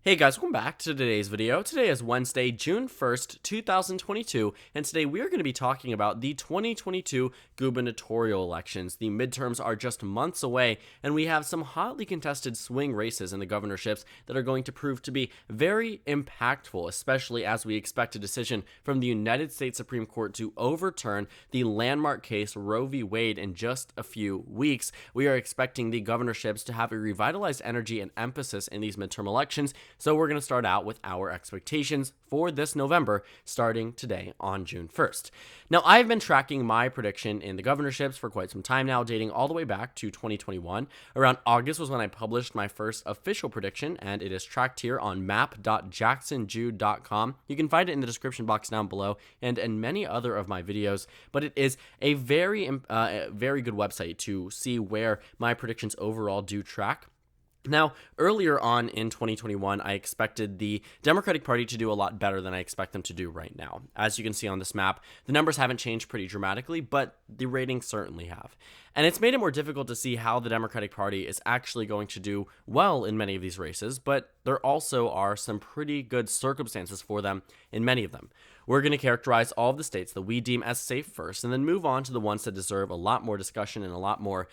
Hey guys, welcome back to today's video. Today is Wednesday, June 1st, 2022, and today we are going to be talking about the 2022 gubernatorial elections. The midterms are just months away, and we have some hotly contested swing races in the governorships that are going to prove to be very impactful, especially as we expect a decision from the United States Supreme Court to overturn the landmark case Roe v. Wade in just a few weeks. We are expecting the governorships to have a revitalized energy and emphasis in these midterm elections. So we're going to start out with our expectations for this November, starting today on June 1st. Now, I've been tracking my prediction in the governorships for quite some time now, dating all the way back to 2021. Around August was when I published my first official prediction, and it is tracked here on map.jacksonjude.com. You can find it in the description box down below and in many other of my videos, but it is a very good website to see where my predictions overall do track. Now, earlier on in 2021, I expected the Democratic Party to do a lot better than I expect them to do right now. As you can see on this map, the numbers haven't changed pretty dramatically, but the ratings certainly have. And it's made it more difficult to see how the Democratic Party is actually going to do well in many of these races, but there also are some pretty good circumstances for them in many of them. We're going to characterize all of the states that we deem as safe first, and then move on to the ones that deserve a lot more discussion and a lot more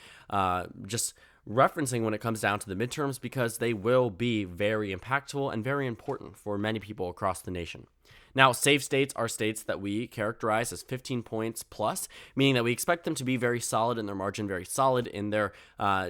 just referencing when it comes down to the midterms, because they will be very impactful and very important for many people across the nation. Now, safe states are states that we characterize as 15 points plus, meaning that we expect them to be very solid in their margin, very solid in their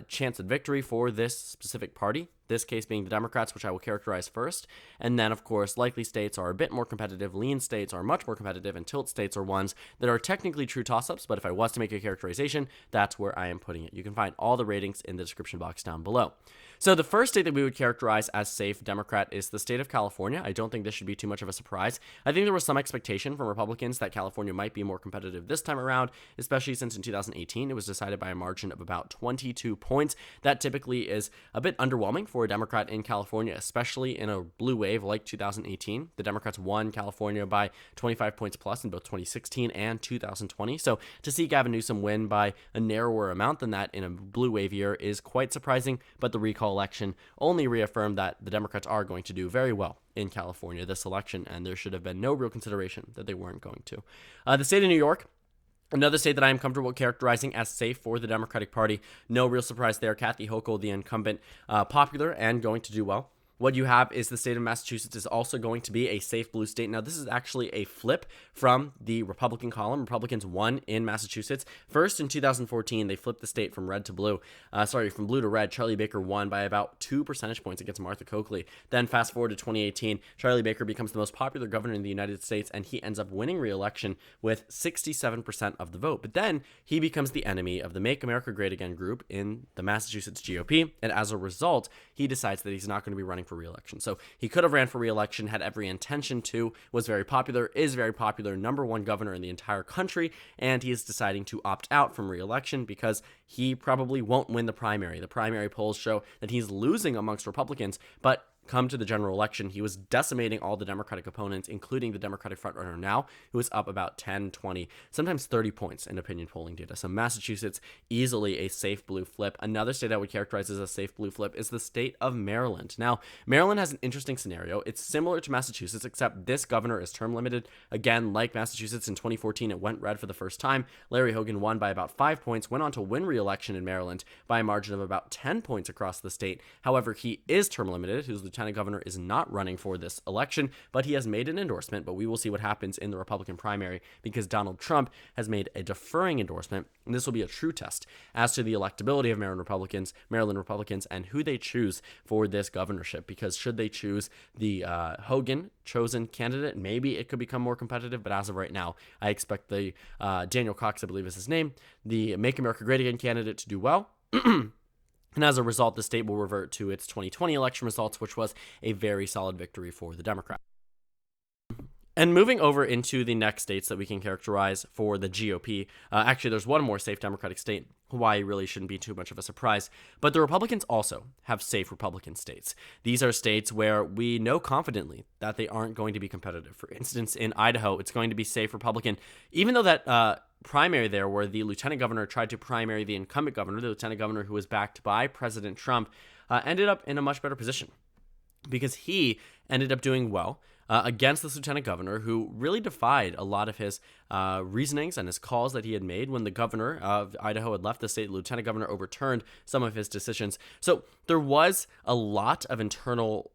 chance of victory for this specific party, this case being the Democrats, which I will characterize first. And then, of course, likely states are a bit more competitive, lean states are much more competitive, and tilt states are ones that are technically true toss-ups, but if I was to make a characterization, that's where I am putting it. You can find all the ratings in the description box down below. So the first state that we would characterize as safe Democrat is the state of California. I don't think this should be too much of a surprise. I think there was some expectation from Republicans that California might be more competitive this time around, especially since in 2018 it was decided by a margin of about 22 points. That typically is a bit underwhelming for a Democrat in California, especially in a blue wave like 2018. The Democrats won California by 25 points plus in both 2016 and 2020. So to see Gavin Newsom win by a narrower amount than that in a blue wave year is quite surprising, but the recall election only reaffirmed that the Democrats are going to do very well in California this election, and there should have been no real consideration that they weren't going to. The state of New York, another state that I am comfortable characterizing as safe for the Democratic Party. No real surprise there. Kathy Hochul, the incumbent, popular and going to do well. What you have is the state of Massachusetts is also going to be a safe blue state. Now, this is actually a flip from the Republican column. Republicans won in Massachusetts. First, in 2014, they flipped the state from red to blue. From blue to red. Charlie Baker won by about 2 percentage points against Martha Coakley. Then, fast forward to 2018, Charlie Baker becomes the most popular governor in the United States, and he ends up winning re-election with 67% of the vote. But then, he becomes the enemy of the Make America Great Again group in the Massachusetts GOP, and as a result, he decides that he's not going to be running for re-election. So he could have ran for re-election, had every intention to, was very popular, is very popular, number one governor in the entire country, and he is deciding to opt out from re-election because he probably won't win the primary. The primary polls show that he's losing amongst Republicans, but come to the general election, he was decimating all the Democratic opponents, including the Democratic frontrunner now, who is up about 10, 20, sometimes 30 points in opinion polling data. So Massachusetts, easily a safe blue flip. Another state I would characterize as a safe blue flip is the state of Maryland. Now, Maryland has an interesting scenario. It's similar to Massachusetts, except this governor is term limited. Again, like Massachusetts in 2014, it went red for the first time. Larry Hogan won by about 5 points, went on to win re-election in Maryland by a margin of about 10 points across the state. However, he is term limited. His lieutenant governor is not running for this election, but he has made an endorsement, but we will see what happens in the Republican primary because Donald Trump has made a deferring endorsement, and this will be a true test as to the electability of Maryland Republicans and who they choose for this governorship, because should they choose the Hogan chosen candidate, maybe it could become more competitive, but as of right now, I expect the Daniel Cox, I believe is his name, the Make America Great Again candidate to do well. And as a result, the state will revert to its 2020 election results, which was a very solid victory for the Democrats. And moving over into the next states that we can characterize for the GOP, actually there's one more safe Democratic state. Hawaii really shouldn't be too much of a surprise, but the Republicans also have safe Republican states. These are states where we know confidently that they aren't going to be competitive. For instance, in Idaho, it's going to be safe Republican, even though that primary there where the lieutenant governor tried to primary the incumbent governor, the lieutenant governor who was backed by President Trump, ended up in a much better position. because he ended up doing well against this lieutenant governor, who really defied a lot of his reasonings and his calls that he had made when the governor of Idaho had left the state. The lieutenant governor overturned some of his decisions. So there was a lot of internal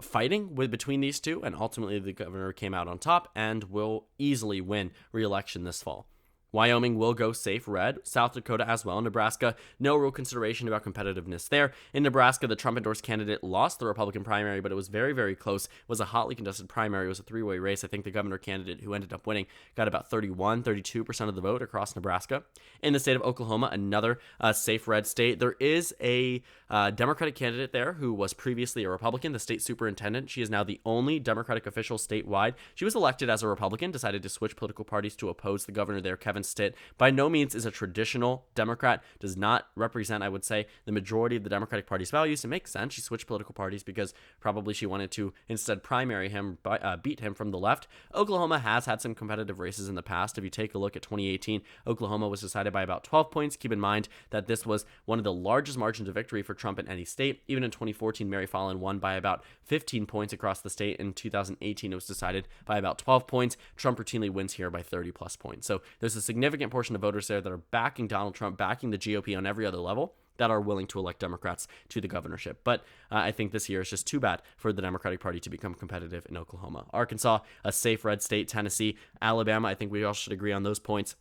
fighting between these two, and ultimately the governor came out on top and will easily win re-election this fall. Wyoming will go safe red, South Dakota as well. Nebraska, no real consideration about competitiveness there. In Nebraska, the Trump-endorsed candidate lost the Republican primary, but it was very, very close. It was a hotly contested primary. It was a three-way race. I think the governor candidate who ended up winning got about 32% of the vote across Nebraska. In the state of Oklahoma, another safe red state, there is a Democratic candidate there who was previously a Republican, the state superintendent. She is now the only Democratic official statewide. She was elected as a Republican, decided to switch political parties to oppose the governor there, Kevin Stitt. By no means is a traditional Democrat, does not represent, I would say, the majority of the Democratic Party's values. It makes sense. She switched political parties because probably she wanted to instead primary him, beat him from the left. Oklahoma has had some competitive races in the past. If you take a look at 2018, Oklahoma was decided by about 12 points. Keep in mind that this was one of the largest margins of victory for Trump in any state. Even in 2014, Mary Fallin won by about 15 points across the state. In 2018, it was decided by about 12 points. Trump routinely wins here by 30 plus points. So there's a significant portion of voters there that are backing Donald Trump, backing the GOP on every other level, that are willing to elect Democrats to the governorship. But I think this year is just too bad for the Democratic Party to become competitive in Oklahoma. Arkansas, a safe red state. Tennessee, Alabama, I think we all should agree on those points,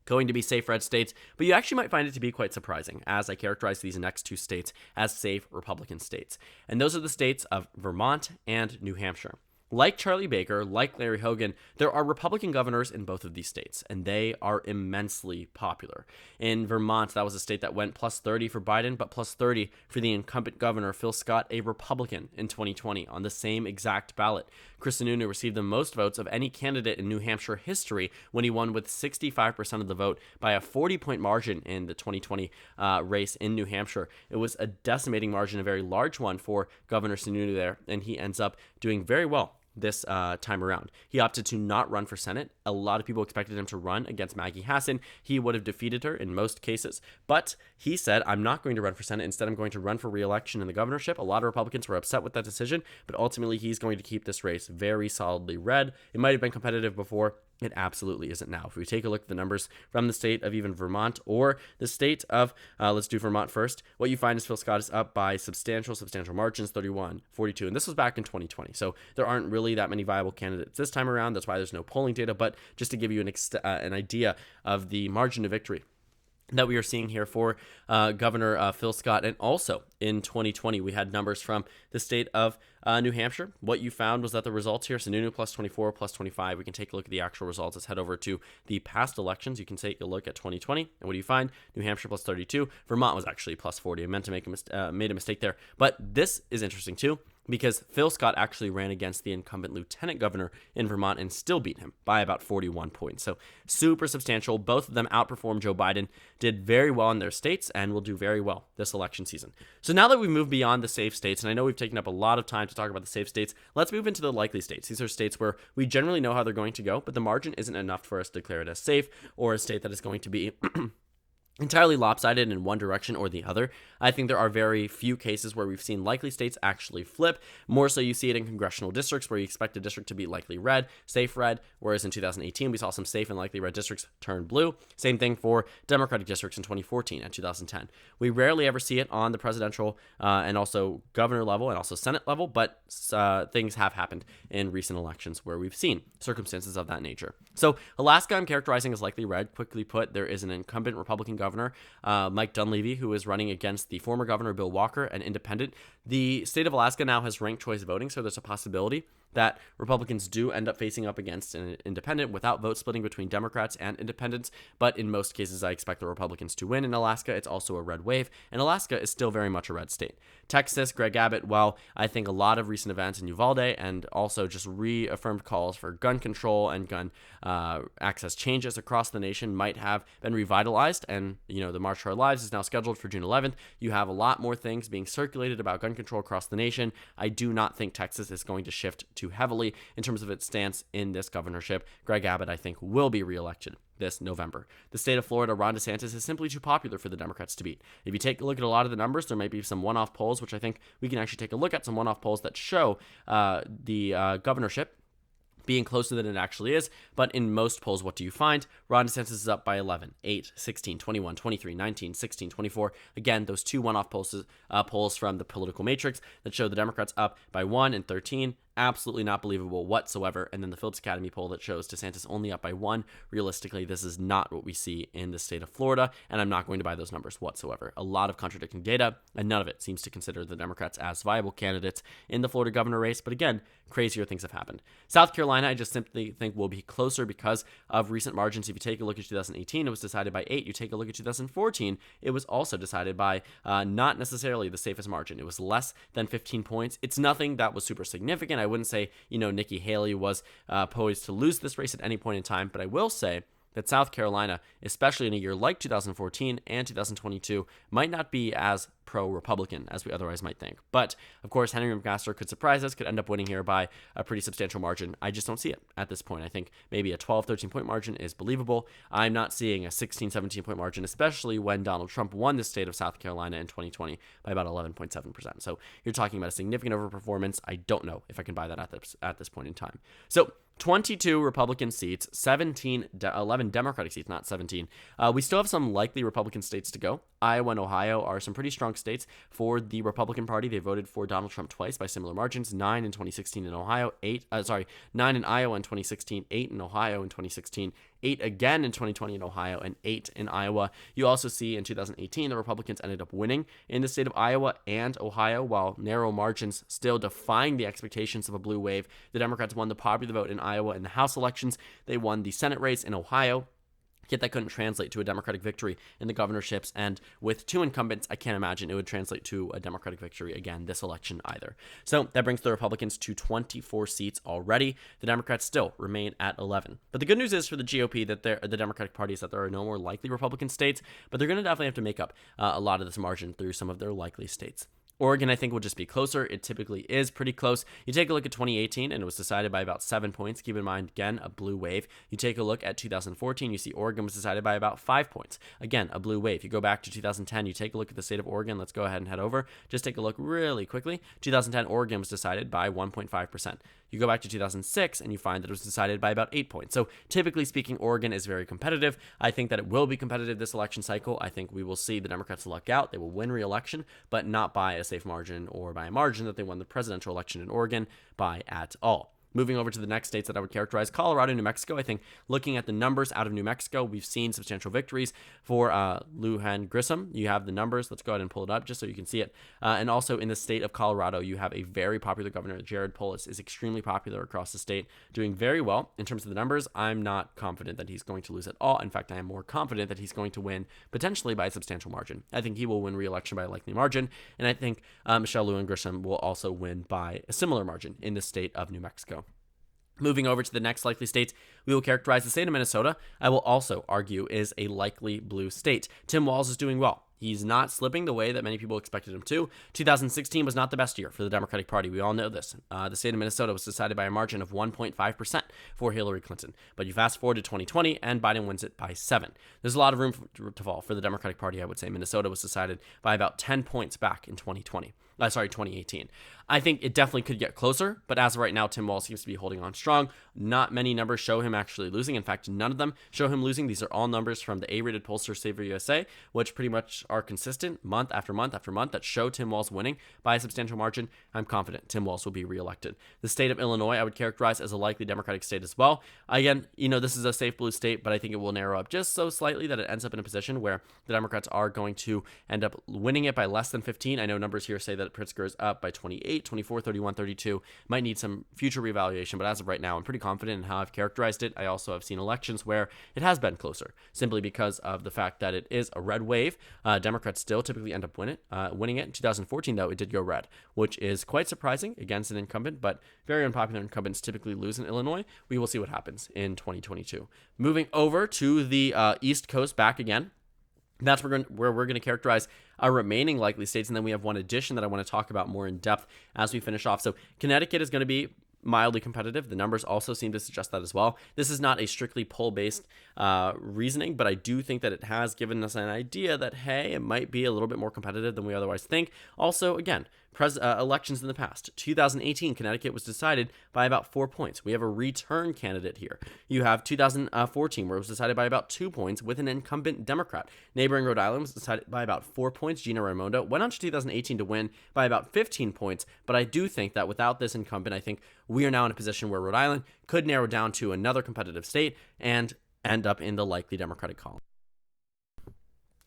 going to be safe red states, but you actually might find it to be quite surprising, as I characterize these next two states as safe Republican states. And those are the states of Vermont and New Hampshire. Like Charlie Baker, like Larry Hogan, there are Republican governors in both of these states, and they are immensely popular. In Vermont, that was a state that went plus 30 for Biden, but plus 30 for the incumbent governor, Phil Scott, a Republican in 2020, on the same exact ballot. Chris Sununu received the most votes of any candidate in New Hampshire history when he won with 65% of the vote by a 40-point margin in the 2020 race in New Hampshire. It was a decimating margin, a very large one for Governor Sununu there, and he ends up doing very well this time around. He opted to not run for Senate. A lot of people expected him to run against Maggie Hassan. He would have defeated her in most cases, but he said, I'm not going to run for Senate. Instead, I'm going to run for re-election in the governorship. A lot of Republicans were upset with that decision, but ultimately he's going to keep this race very solidly red. It might have been competitive before. It absolutely isn't now. If we take a look at the numbers from the state of even Vermont or the state of, let's do Vermont first, what you find is Phil Scott is up by substantial margins, 31, 42. And this was back in 2020. So there aren't really that many viable candidates this time around. That's why there's no polling data. But just to give you an idea of the margin of victory that we are seeing here for Governor Phil Scott. And also in 2020, we had numbers from the state of New Hampshire. What you found was that the results here, Sununu plus 24, plus 25. We can take a look at the actual results. Let's head over to the past elections. You can take a look at 2020. And what do you find? New Hampshire plus 32. Vermont was actually plus 40. I meant to make made a mistake there. But this is interesting too, because Phil Scott actually ran against the incumbent lieutenant governor in Vermont and still beat him by about 41 points. So super substantial. Both of them outperformed Joe Biden, did very well in their states, and will do very well this election season. So now that we've moved beyond the safe states, and I know we've taken up a lot of time to talk about the safe states, let's move into the likely states. These are states where we generally know how they're going to go, but the margin isn't enough for us to declare it as safe, or a state that is going to be entirely lopsided in one direction or the other. I think there are very few cases where we've seen likely states actually flip. More so you see it in congressional districts where you expect a district to be likely red, safe red, whereas in 2018 we saw some safe and likely red districts turn blue. Same thing for Democratic districts in 2014 and 2010. We rarely ever see it on the presidential and also governor level and also Senate level, but things have happened in recent elections where we've seen circumstances of that nature. So Alaska I'm characterizing as likely red. Quickly put, there is an incumbent Republican governor, Mike Dunleavy, who is running against the former governor Bill Walker, an independent. The state of Alaska now has ranked choice voting, so there's a possibility that Republicans do end up facing up against an independent without vote splitting between Democrats and independents. But in most cases, I expect the Republicans to win in Alaska. It's also a red wave, and Alaska is still very much a red state. Texas, Greg Abbott, well, I think a lot of recent events in Uvalde and also just reaffirmed calls for gun control and gun access changes across the nation might have been revitalized and election. The March for Our Lives is now scheduled for June 11th. You have a lot more things being circulated about gun control across the nation. I do not think Texas is going to shift too heavily in terms of its stance in this governorship. Greg Abbott, I think, will be reelected this November. The state of Florida, Ron DeSantis is simply too popular for the Democrats to beat. If you take a look at a lot of the numbers, there might be some one-off polls, which I think we can actually take a look at, some one-off polls that show the governorship being closer than it actually is. But in most polls, what do you find? Ron DeSantis is up by 11, 8, 16, 21, 23, 19, 16, 24. Again, those two one-off polls from the political matrix that show the Democrats up by 1 and 13. Absolutely not believable whatsoever. And then the Phillips Academy poll that shows DeSantis only up by 1. Realistically, this is not what we see in the state of Florida, and I'm not going to buy those numbers whatsoever. A lot of contradicting data, and none of it seems to consider the Democrats as viable candidates in the Florida governor race. But again, crazier things have happened. South Carolina, I just simply think will be closer because of recent margins. If you take a look at 2018, it was decided by 8. You take a look at 2014, it was also decided by not necessarily the safest margin. It was less than 15 points. It's nothing that was super significant. I wouldn't say, Nikki Haley was poised to lose this race at any point in time, but I will say that South Carolina, especially in a year like 2014 and 2022, might not be as pro-Republican as we otherwise might think. But, of course, Henry McMaster could surprise us, could end up winning here by a pretty substantial margin. I just don't see it at this point. I think maybe a 12, 13-point margin is believable. I'm not seeing a 16, 17-point margin, especially when Donald Trump won the state of South Carolina in 2020 by about 11.7%. So you're talking about a significant overperformance. I don't know if I can buy that at this point in time. So 22 Republican seats, 11 Democratic seats, not 17. We still have some likely Republican states to go. Iowa and Ohio are some pretty strong states for the Republican Party. They voted for Donald Trump twice by similar margins, 9 in 2016 in Ohio, 9 in Iowa in 2016, 8 in Ohio in 2016, 8 again in 2020 in Ohio, and 8 in Iowa. You also see in 2018, the Republicans ended up winning in the state of Iowa and Ohio, while narrow margins still defying the expectations of a blue wave. The Democrats won the popular vote in Iowa in the House elections. They won the Senate race in Ohio. Yet that couldn't translate to a Democratic victory in the governorships, and with two incumbents, I can't imagine it would translate to a Democratic victory again this election either. So that brings the Republicans to 24 seats already. The Democrats still remain at 11. But the good news is for the GOP that the Democratic Party is that there are no more likely Republican states, but they're going to definitely have to make up a lot of this margin through some of their likely states. Oregon, I think, will just be closer. It typically is pretty close. You take a look at 2018, and it was decided by about 7 points. Keep in mind, again, a blue wave. You take a look at 2014, you see Oregon was decided by about 5 points. Again, a blue wave. You go back to 2010, you take a look at the state of Oregon. Let's go ahead and head over. Just take a look really quickly. 2010, Oregon was decided by 1.5%. You go back to 2006, and you find that it was decided by about 8 points. So typically speaking, Oregon is very competitive. I think that it will be competitive this election cycle. I think we will see the Democrats luck out. They will win re-election, but not by a safe margin or by a margin that they won the presidential election in Oregon by at all. Moving over to the next states that I would characterize, Colorado, New Mexico. I think looking at the numbers out of New Mexico, we've seen substantial victories for Lujan Grisham. You have the numbers. Let's go ahead and pull it up just so you can see it. And also in the state of Colorado, you have a very popular governor. Jared Polis is extremely popular across the state, doing very well in terms of the numbers. I'm not confident that he's going to lose at all. In fact, I am more confident that he's going to win potentially by a substantial margin. I think he will win re-election by a likely margin. And I think Michelle Lujan Grisham will also win by a similar margin in the state of New Mexico. Moving over to the next likely states, we will characterize the state of Minnesota. I will also argue is a likely blue state. Tim Walz is doing well. He's not slipping the way that many people expected him to. 2016 was not the best year for the Democratic Party. We all know this. The state of Minnesota was decided by a margin of 1.5% for Hillary Clinton. But you fast forward to 2020, and Biden wins it by 7. There's a lot of room to fall for the Democratic Party, I would say. Minnesota was decided by about 10 points back in 2018. I think it definitely could get closer, but as of right now, Tim Walz seems to be holding on strong. Not many numbers show him actually losing. In fact, none of them show him losing. These are all numbers from the A-rated pollster Saver USA, which pretty much are consistent month after month after month that show Tim Walz winning by a substantial margin. I'm confident Tim Walz will be reelected. The state of Illinois, I would characterize as a likely Democratic state as well. Again, this is a safe blue state, but I think it will narrow up just so slightly that it ends up in a position where the Democrats are going to end up winning it by less than 15. I know numbers here say that Pritzker is up by 28, 24, 31, 32. Might need some future reevaluation, but as of right now, I'm pretty confident in how I've characterized it. I also have seen elections where it has been closer, simply because of the fact that it is a red wave. Democrats still typically end up winning it. In 2014, though, it did go red, which is quite surprising against an incumbent, but very unpopular incumbents typically lose in Illinois. We will see what happens in 2022. Moving over to the East Coast back again. That's where we're going to characterize our remaining likely states. And then we have one addition that I want to talk about more in depth as we finish off. So Connecticut is going to be mildly competitive. The numbers also seem to suggest that as well. This is not a strictly poll-based reasoning, but I do think that it has given us an idea that, hey, it might be a little bit more competitive than we otherwise think. Also, again, elections in the past. 2018, Connecticut was decided by about 4 points. We have a return candidate here. You have 2014, where it was decided by about 2 points with an incumbent Democrat. Neighboring Rhode Island was decided by about 4 points. Gina Raimondo went on to 2018 to win by about 15 points, but I do think that without this incumbent, I think we are now in a position where Rhode Island could narrow down to another competitive state and end up in the likely Democratic column.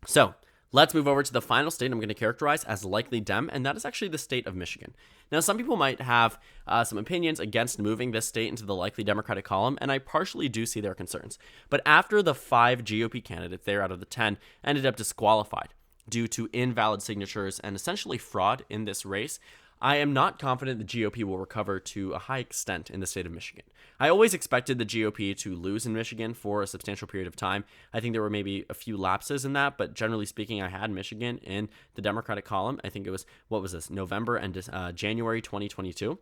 So let's move over to the final state I'm going to characterize as likely Dem, and that is actually the state of Michigan. Now, some people might have some opinions against moving this state into the likely Democratic column, and I partially do see their concerns. But after the 5 GOP candidates there out of the 10 ended up disqualified due to invalid signatures and essentially fraud in this race, I am not confident the GOP will recover to a high extent in the state of Michigan. I always expected the GOP to lose in Michigan for a substantial period of time. I think there were maybe a few lapses in that, but generally speaking, I had Michigan in the Democratic column. I think it was, November and January 2022.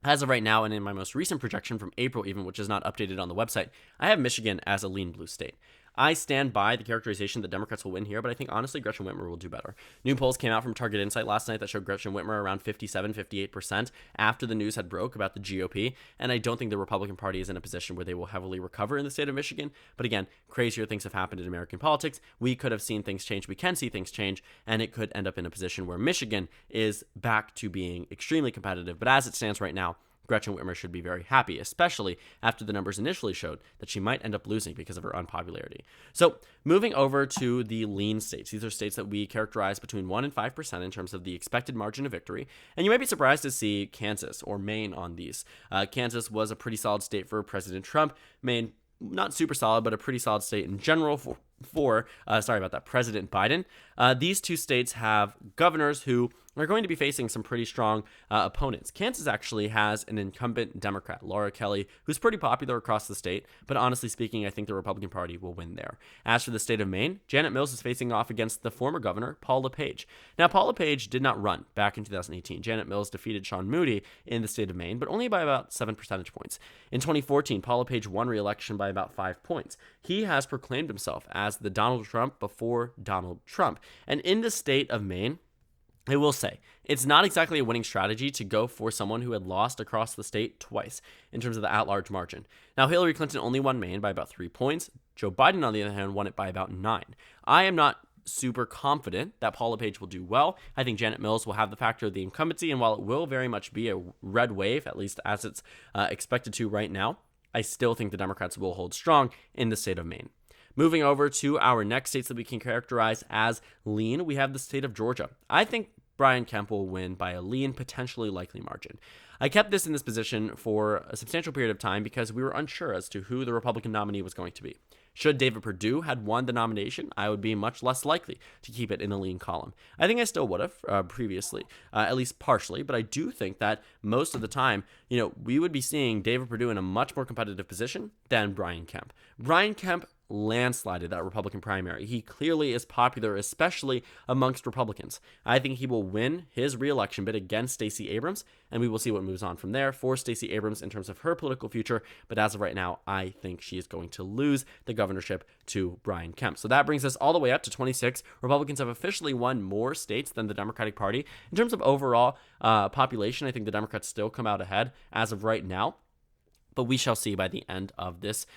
As of right now, and in my most recent projection from April even, which is not updated on the website, I have Michigan as a lean blue state. I stand by the characterization that Democrats will win here, but I think honestly Gretchen Whitmer will do better. New polls came out from Target Insight last night that showed Gretchen Whitmer around 57-58% after the news had broke about the GOP, and I don't think the Republican Party is in a position where they will heavily recover in the state of Michigan. But again, crazier things have happened in American politics. We could have seen things change. We can see things change, and it could end up in a position where Michigan is back to being extremely competitive. But as it stands right now, Gretchen Whitmer should be very happy, especially after the numbers initially showed that she might end up losing because of her unpopularity. So moving over to the lean states. These are states that we characterize between 1% and 5% in terms of the expected margin of victory. And you might be surprised to see Kansas or Maine on these. Kansas was a pretty solid state for President Trump. Maine, not super solid, but a pretty solid state in general for President Biden. These two states have governors who are going to be facing some pretty strong opponents. Kansas actually has an incumbent Democrat, Laura Kelly, who's pretty popular across the state, but honestly speaking, I think the Republican Party will win there. As for the state of Maine, Janet Mills is facing off against the former governor, Paul LePage. Now, Paul LePage did not run back in 2018. Janet Mills defeated Sean Moody in the state of Maine, but only by about 7 percentage points. In 2014, Paul LePage won re-election by about 5 points. He has proclaimed himself as the Donald Trump before Donald Trump. And in the state of Maine, I will say, it's not exactly a winning strategy to go for someone who had lost across the state twice in terms of the at-large margin. Now, Hillary Clinton only won Maine by about 3 points. Joe Biden, on the other hand, won it by about 9. I am not super confident that Paul LePage will do well. I think Janet Mills will have the factor of the incumbency, and while it will very much be a red wave, at least as it's expected to right now, I still think the Democrats will hold strong in the state of Maine. Moving over to our next states that we can characterize as lean, we have the state of Georgia. I think Brian Kemp will win by a lean, potentially likely margin. I kept this in this position for a substantial period of time because we were unsure as to who the Republican nominee was going to be. Should David Perdue had won the nomination, I would be much less likely to keep it in a lean column. I think I still would have previously, at least partially, but I do think that most of the time, we would be seeing David Perdue in a much more competitive position than Brian Kemp. Brian Kemp landslided that Republican primary. He clearly is popular, especially amongst Republicans. I think he will win his re-election bid against Stacey Abrams, and we will see what moves on from there for Stacey Abrams in terms of her political future. But as of right now, I think she is going to lose the governorship to Brian Kemp. So that brings us all the way up to 26. Republicans have officially won more states than the Democratic Party. In terms of overall population, I think the Democrats still come out ahead as of right now, but we shall see by the end of this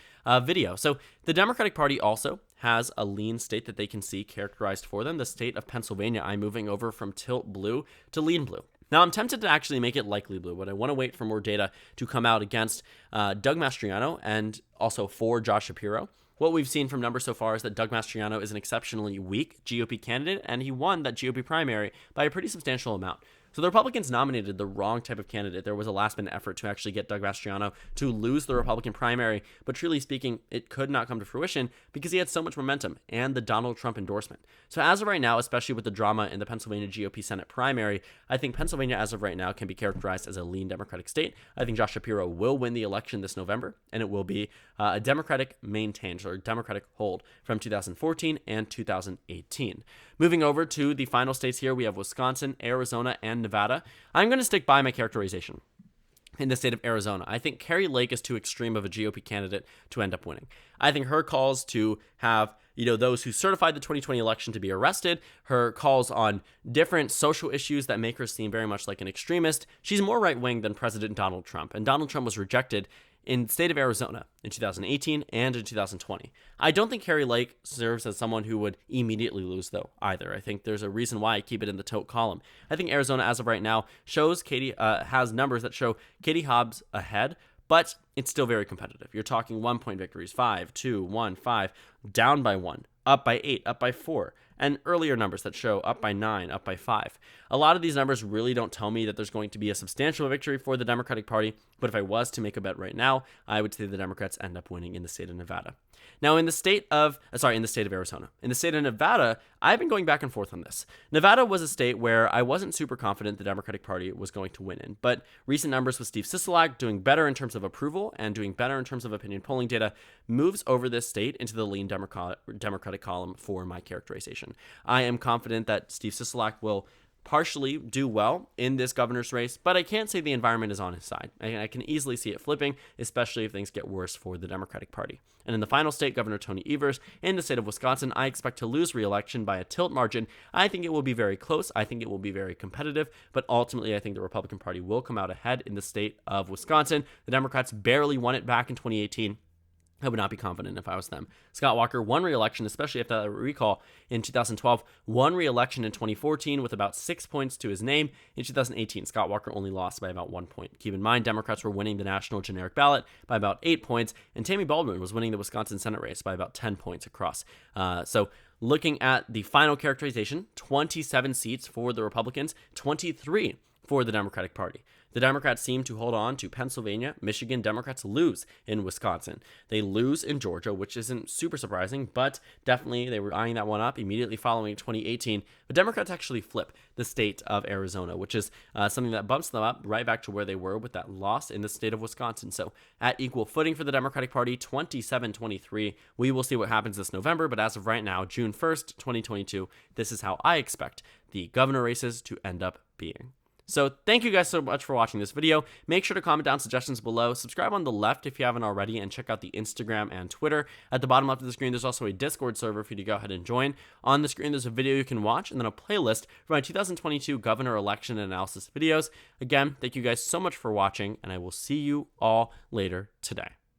video. So the Democratic Party also has a lean state that they can see characterized for them, the state of Pennsylvania. I'm moving over from tilt blue to lean blue. Now, I'm tempted to actually make it likely blue, but I want to wait for more data to come out against Doug Mastriano and also for Josh Shapiro. What we've seen from numbers so far is that Doug Mastriano is an exceptionally weak GOP candidate, and he won that GOP primary by a pretty substantial amount. So the Republicans nominated the wrong type of candidate. There was a last-minute effort to actually get Doug Mastriano to lose the Republican primary, but truly speaking, it could not come to fruition because he had so much momentum and the Donald Trump endorsement. So as of right now, especially with the drama in the Pennsylvania GOP Senate primary, I think Pennsylvania as of right now can be characterized as a lean Democratic state. I think Josh Shapiro will win the election this November, and it will be a Democratic maintained or Democratic hold from 2014 and 2018. Moving over to the final states here, we have Wisconsin, Arizona, and Nevada. I'm going to stick by my characterization. In the state of Arizona, I think Kari Lake is too extreme of a GOP candidate to end up winning. I think her calls to have, those who certified the 2020 election to be arrested, her calls on different social issues that make her seem very much like an extremist. She's more right-wing than President Donald Trump, and Donald Trump was rejected in the state of Arizona in 2018 and in 2020. I don't think Kari Lake serves as someone who would immediately lose, though, either. I think there's a reason why I keep it in the tote column. I think Arizona, as of right now, has numbers that show Katie Hobbs ahead, but it's still very competitive. You're talking 1-point victories, 5, 2, 1, 5, down by 1, up by 8, up by 4, and earlier numbers that show up by 9, up by 5. A lot of these numbers really don't tell me that there's going to be a substantial victory for the Democratic Party, but if I was to make a bet right now, I would say the Democrats end up winning in the state of Nevada. Now, in the state of Arizona. In the state of Nevada, I've been going back and forth on this. Nevada was a state where I wasn't super confident the Democratic Party was going to win in, but recent numbers with Steve Sisolak doing better in terms of approval and doing better in terms of opinion polling data moves over this state into the lean Democratic column for my characterization. I am confident that Steve Sisolak will partially do well in this governor's race, but I can't say the environment is on his side. I can easily see it flipping, especially if things get worse for the Democratic Party. And in the final state, Governor Tony Evers in the state of Wisconsin, I expect to lose re-election by a tilt margin. I think it will be very close. I think it will be very competitive, but ultimately I think the Republican Party will come out ahead in the state of Wisconsin. The Democrats barely won it back in 2018. I would not be confident if I was them. Scott Walker won re-election, especially if that recall in 2012, won re-election in 2014 with about 6 points to his name. In 2018, Scott Walker only lost by about 1 point. Keep in mind, Democrats were winning the national generic ballot by about 8 points, and Tammy Baldwin was winning the Wisconsin Senate race by about 10 points across. So looking at the final characterization, 27 seats for the Republicans, 23 for the Democratic Party. The Democrats seem to hold on to Pennsylvania. Michigan Democrats lose in Wisconsin. They lose in Georgia, which isn't super surprising, but definitely they were eyeing that one up immediately following 2018. But Democrats actually flip the state of Arizona, which is something that bumps them up right back to where they were with that loss in the state of Wisconsin. So at equal footing for the Democratic Party, 27-23. We will see what happens this November, but as of right now, June 1st, 2022, this is how I expect the governor races to end up being. So thank you guys so much for watching this video. Make sure to comment down suggestions below. Subscribe on the left if you haven't already, and check out the Instagram and Twitter. At the bottom left of the screen, there's also a Discord server for you to go ahead and join. On the screen, there's a video you can watch, and then a playlist for my 2022 governor election analysis videos. Again, thank you guys so much for watching, and I will see you all later today.